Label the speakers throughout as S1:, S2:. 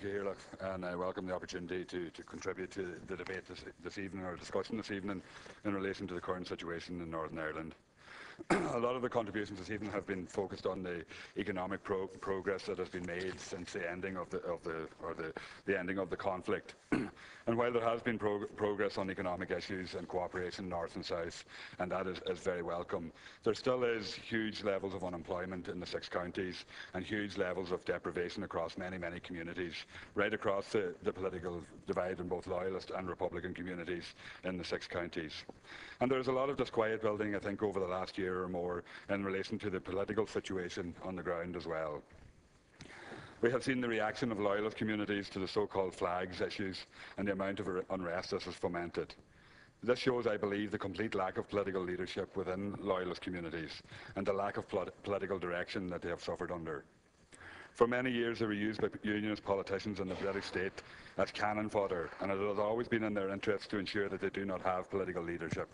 S1: Ciaran, and I welcome the opportunity to contribute to the debate this evening, or discussion this evening, in relation to the current situation in Northern Ireland. A lot of the contributions this evening have been focused on the economic progress that has been made since the ending of the ending of the conflict. And while there has been progress on economic issues and cooperation north and south, and that is very welcome, there still is huge levels of unemployment in the 6 counties and huge levels of deprivation across many communities, right across the political divide in both Loyalist and Republican communities in the 6 counties. And there's a lot of disquiet building, I think, over the last year or more in relation to the political situation on the ground as well. We have seen the reaction of Loyalist communities to the so-called flags issues and the amount of unrest this has fomented. This shows, I believe, the complete lack of political leadership within Loyalist communities and the lack of political direction that they have suffered under. For many years they were used by unionist politicians in the British state as cannon fodder, and it has always been in their interest to ensure that they do not have political leadership.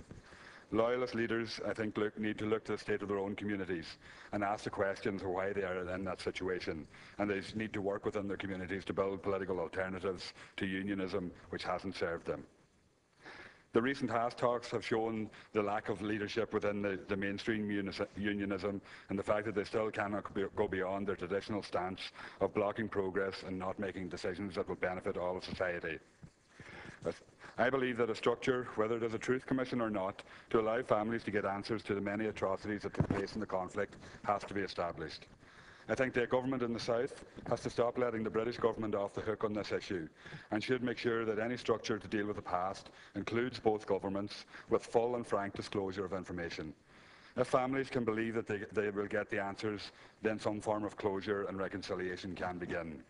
S1: Loyalist leaders, I think, need to look to the state of their own communities and ask the questions of why they are in that situation. And they need to work within their communities to build political alternatives to unionism, which hasn't served them. The recent HAS talks have shown the lack of leadership within the mainstream unionism, and the fact that they still cannot go beyond their traditional stance of blocking progress and not making decisions that will benefit all of society. I believe that a structure, whether it is a truth commission or not, to allow families to get answers to the many atrocities that took place in the conflict has to be established. I think the government in the south has to stop letting the British government off the hook on this issue and should make sure that any structure to deal with the past includes both governments with full and frank disclosure of information. If families can believe that they will get the answers, then some form of closure and reconciliation can begin.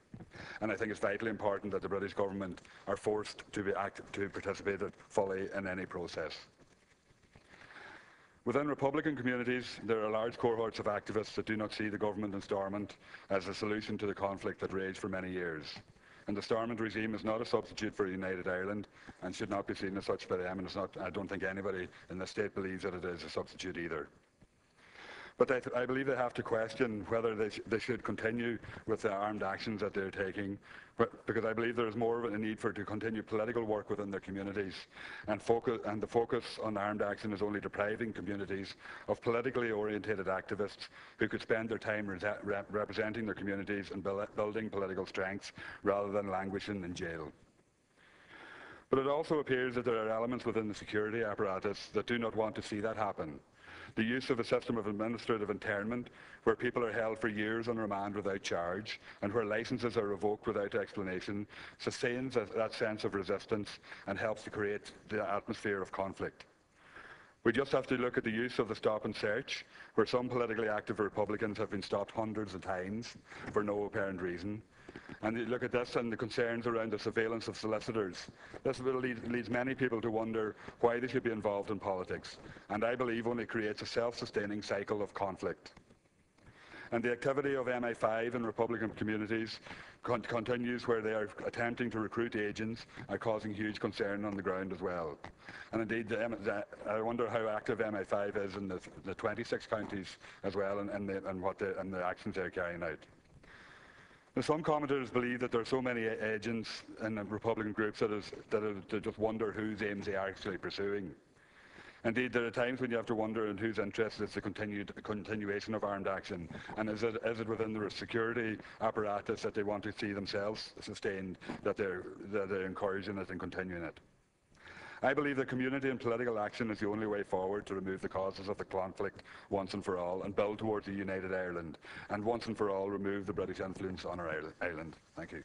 S1: And I think it's vitally important that the British government are forced to participate fully in any process. Within Republican communities, there are large cohorts of activists that do not see the government in Stormont as a solution to the conflict that raged for many years. And the Stormont regime is not a substitute for United Ireland and should not be seen as such by them, and it's not, I don't think anybody in the state believes that it is a substitute either. But I believe they have to question whether they should continue with the armed actions that they're taking, because I believe there is more of a need to continue political work within their communities, and the focus on armed action is only depriving communities of politically orientated activists who could spend their time representing their communities and building political strengths rather than languishing in jail. But it also appears that there are elements within the security apparatus that do not want to see that happen. The use of a system of administrative internment, where people are held for years on remand without charge, and where licences are revoked without explanation, sustains that sense of resistance and helps to create the atmosphere of conflict. We just have to look at the use of the stop and search, where some politically active Republicans have been stopped hundreds of times for no apparent reason. And you look at this and the concerns around the surveillance of solicitors. This leads many people to wonder why they should be involved in politics, and I believe only creates a self-sustaining cycle of conflict. And the activity of MI5 in Republican communities continues, where they are attempting to recruit agents and causing huge concern on the ground as well. And indeed, I wonder how active MI5 is in the 26 counties as well, and the actions they're carrying out. Now, some commenters believe that there are so many agents in the Republican groups that just wonder whose aims they are actually pursuing. Indeed, there are times when you have to wonder in whose interest is the continuation of armed action, and is it within the security apparatus that they want to see themselves sustained that they're encouraging it and continuing it. I believe that community and political action is the only way forward to remove the causes of the conflict once and for all and build towards a united Ireland, and once and for all remove the British influence on our island. Thank you.